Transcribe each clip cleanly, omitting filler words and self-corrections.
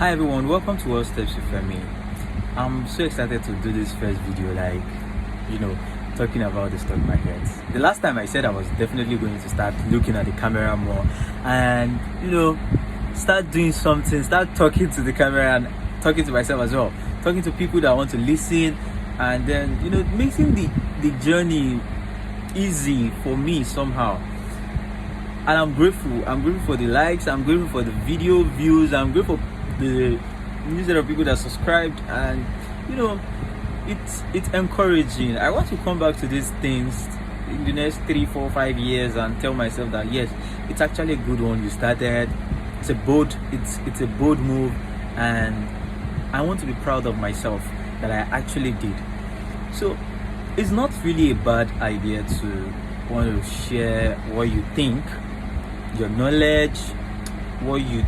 Hi everyone, welcome to All Steps with Femi. I'm so excited to do this first video, talking about the stock market. The last time I said I was definitely going to start looking at the camera more and start doing something, start talking to the camera and talking to myself as well, talking to people that want to listen, and then making the journey easy for me somehow. And I'm grateful for the likes, I'm grateful for the video views, I'm grateful for the set of people that subscribed, and it's encouraging. I want to come back to these things in the next 3, 4, 5 years and tell myself that yes, it's actually a good one you started. It's a bold move, and I want to be proud of myself that I actually did. So it's not really a bad idea to want to share what you think, your knowledge, what you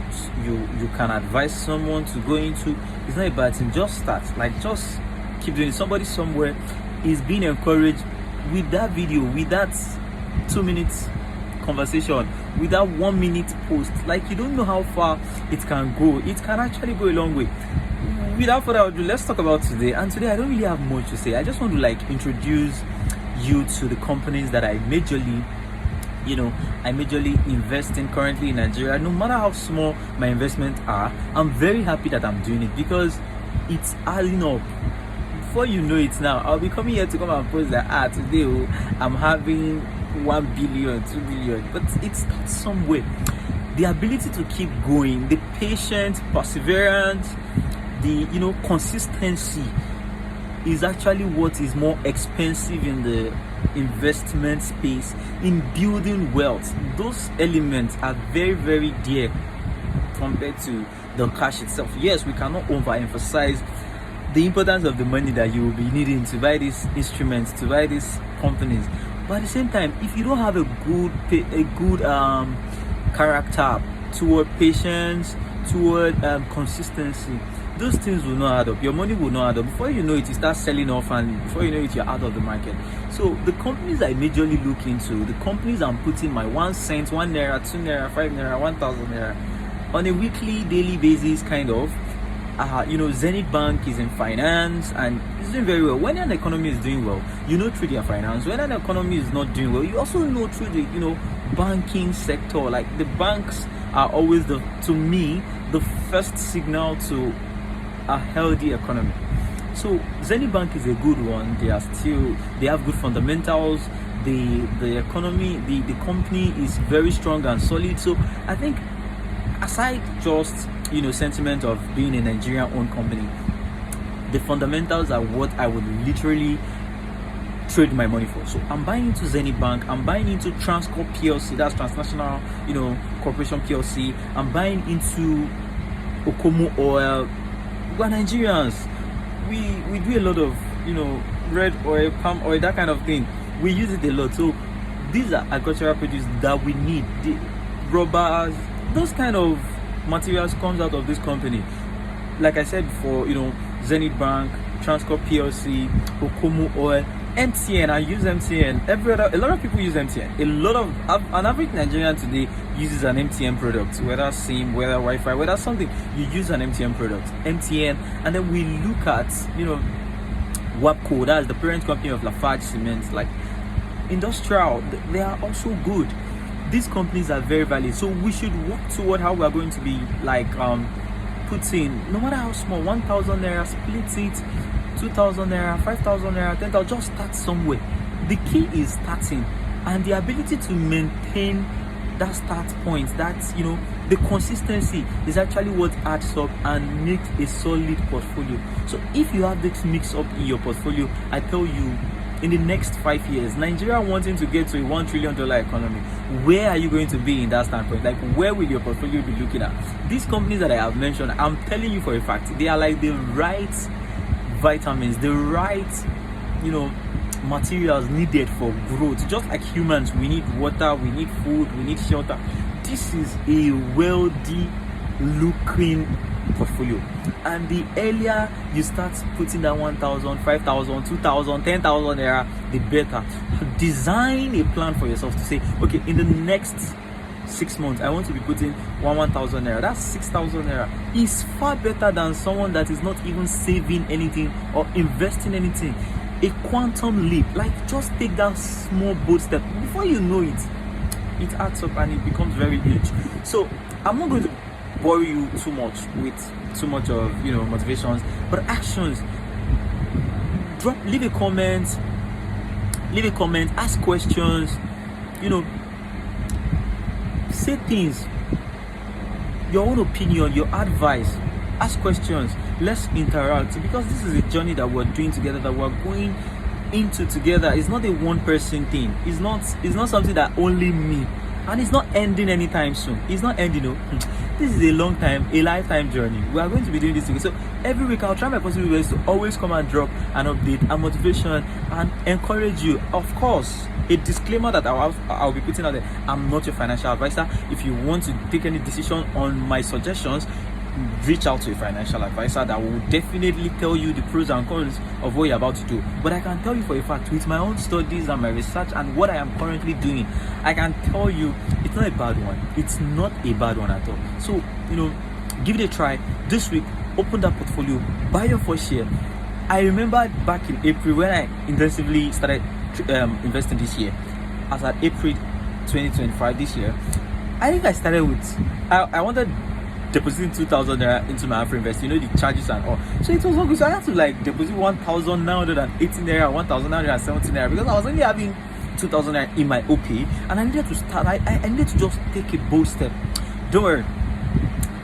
can advise someone to go into. It's not a bad thing. Just start, just keep doing it. Somebody somewhere is being encouraged with that video, with that 2 minutes conversation, with that 1 minute post. You don't know how far it can go. It can actually go a long way. Without further ado, let's talk about today. And today I don't really have much to say. I just want to introduce you to the companies that I majorly invest in currently in Nigeria. No matter how small my investments are, I'm very happy that I'm doing it because it's adding up. Before you know it now, I'll be coming here to come and post that today I'm having 1 billion, 2 billion, but it starts somewhere. The ability to keep going, the patience, perseverance, the consistency is actually what is more expensive in the investment space, in building wealth. Those elements are very, very dear compared to the cash itself. Yes, we cannot overemphasize the importance of the money that you will be needing to buy these instruments, to buy these companies, but at the same time, if you don't have a good character toward patience, toward consistency, those things will not add up. Your money will not add up. Before you know it, you start selling off, and before you know it, you're out of the market. So the companies I majorly look into, the companies I'm putting my 1 cent, 1 naira, 2 naira, 5 naira, 1,000 naira on a weekly, daily basis, Zenith Bank is in finance and it's doing very well. When an economy is doing well, through their finance. When an economy is not doing well, you also know through the banking sector. The banks are always to me the first signal to a healthy economy. So Zenith Bank is a good one. They have good fundamentals. The economy, the company is very strong and solid. So I think aside just sentiment of being a Nigerian owned company, the fundamentals are what I would literally trade my money for. So I'm buying into Zenith Bank, I'm buying into Transcorp PLC, that's Transnational Corporation PLC. I'm buying into Okomu Oil. We're Nigerians. We do a lot of red oil, palm oil, that kind of thing. We use it a lot. So these are agricultural produce that we need. The rubbers, those kind of materials comes out of this company. Like I said before, Zenith Bank, Transcorp PLC, Okomu Oil, MTN. I use MTN. A lot of people use MTN. An average Nigerian today uses an MTN product, whether SIM, whether Wi-Fi, whether something. You use an MTN product, MTN, and then we look at WAPCO. That's the parent company of Lafarge Cement. Industrial, they are also good. These companies are very valid, so we should work toward how we are going to be putting, no matter how small, 1,000 naira, split it, 2,000 naira, 5,000 naira, 10,000, just start somewhere. The key is starting, and the ability to maintain that start point, the consistency is actually what adds up and makes a solid portfolio. So if you have this mix up in your portfolio, I tell you, in the next 5 years, Nigeria wanting to get to a $1 trillion economy, where are you going to be in that standpoint? Where will your portfolio be looking at? These companies that I have mentioned, I'm telling you for a fact, they are the right vitamins, the right materials needed for growth. Just like humans, we need water, we need food, we need shelter. This is a wealthy looking portfolio, and the earlier you start putting that 1,000, 5,000, 2,000, 10,000 naira, the better. Design a plan for yourself to say, okay, in the next 6 months I want to be putting 1,000 naira. That's 6,000 naira. It's far better than someone that is not even saving anything or investing anything. A quantum leap. Like, just take that small bold step. Before you know it, it adds up and it becomes very huge. So I'm not going to bore you too much with too much of motivations, but actions. Leave a comment, ask questions, say things, your own opinion, your advice. Ask questions, let's interact, because this is a journey that we're doing together, that we're going into together. It's not a one person thing. It's not something that only me, and it's not ending anytime soon. It's not ending. This is a lifetime journey. We are going to be doing this together. So every week I'll try my possible best to always come and drop an update, a motivation, and encourage you. Of course, a disclaimer that I'll be putting out there: I'm not your financial advisor. If you want to take any decision on my suggestions, reach out to a financial advisor that will definitely tell you the pros and cons of what you're about to do. But I can tell you for a fact, with my own studies and my research and what I am currently doing, I can tell you it's not a bad one. It's not a bad one at all. So give it a try. This week, open that portfolio, buy your first share. I remember back in April when I intensively started investing this year, as at April 2025 this year. I think I started with I wanted depositing 2,000 naira into my Afro Invest, the charges and all. So it was so good. So I had to deposit 1,918 naira, 1,917 naira, because I was only having 2,000 naira in my OP, and I needed to start. I needed to just take a bold step. Don't worry.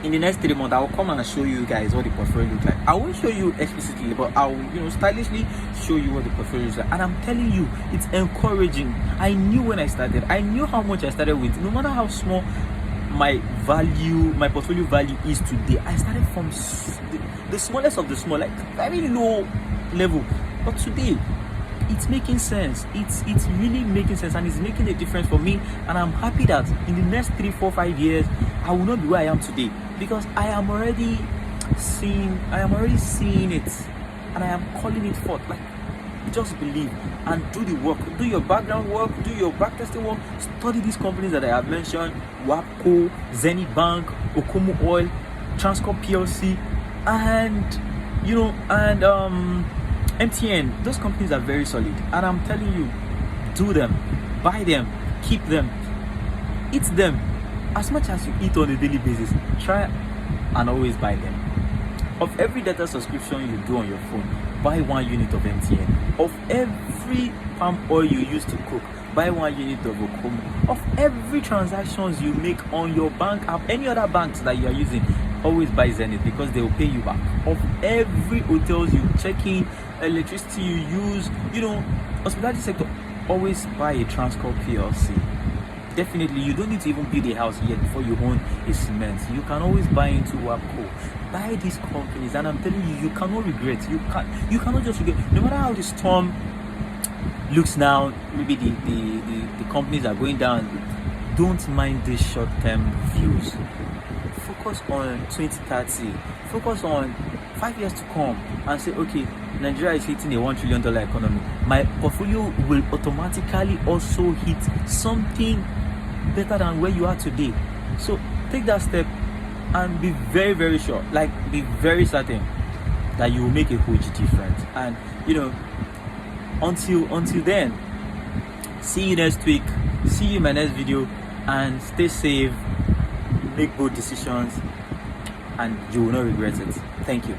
In the next 3 months, I will come and show you guys what the portfolio looks like. I won't show you explicitly, but I will, stylishly show you what the portfolio looks like. And I'm telling you, it's encouraging. I knew when I started. I knew how much I started with. No matter how small my portfolio value is today, I started from the smallest of the small, very low level. But today, it's making sense. It's really making sense, and it's making a difference for me. And I'm happy that in the next 3, 4, 5 years, I will not be where I am today, because I am already seeing it, and I am calling it forth. Just believe and do the work. Do your background work, do your backtesting work, study these companies that I have mentioned: WAPCO, Zenith Bank, Okomu Oil, Transcorp PLC, and MTN. Those companies are very solid, and I'm telling you, do them, buy them, keep them, eat them as much as you eat on a daily basis. Try and always buy them. Of every data subscription you do on your phone, buy 1 unit of MTN. Of every palm oil you use to cook, buy 1 unit of Okomu. Of every transactions you make on your bank app, any other banks that you are using, always buy Zenith, because they will pay you back. Of every hotels you check in, electricity you use, hospitality sector, always buy a Transcorp PLC. Definitely, you don't need to even build a house yet before you own a cement. You can always buy into WAPCO. Buy these companies, and I'm telling you, you cannot regret. You cannot just regret. No matter how the storm looks now, maybe the companies are going down. Don't mind these short-term views. Focus on 2030. Focus on 5 years to come, and say, okay, Nigeria is hitting a $1 trillion economy. My portfolio will automatically also hit something better than where you are today. So take that step and be very, very sure, be very certain that you will make a huge difference. And until then, see you next week, see you in my next video, and stay safe, make good decisions, and you will not regret it. Thank you.